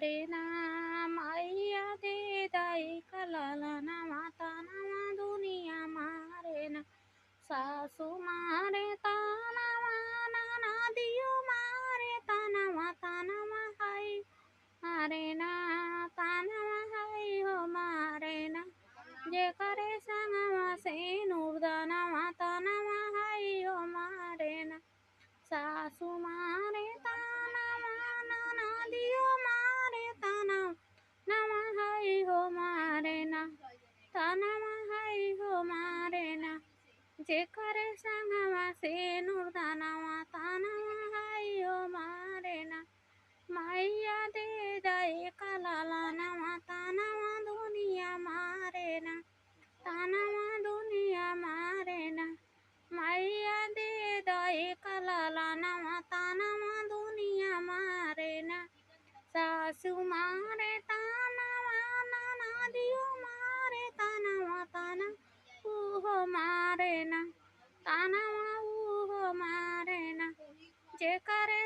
रे ना मैया दे दाई कलाला ना माता ना दुनिया मारे ना सासू मारे ताना माना ना दियो मारे ताना हाय मारे ना ताना हाय हो मारे ना जे करे संगमा से नूरदाना माता ना हाय हो मारे ना सासू मारे ताना माना ना दियो मारे ताना नामा हाय हो मारे ना ताना हाय हो मारे ना जे करे संगमा से नूरदाना ताना हाय हो मारे ना माइया दे दाए कलाला नामा ताना दुनिया मारे ना ताना दुनिया मारे ना माइया दे दाए कलाला नामा ताना दुनिया मारे ना सासू मारे ताना माना ना दियो मारे ताना ऊहो मारे ना ताना ऊहो मारे ना जे करे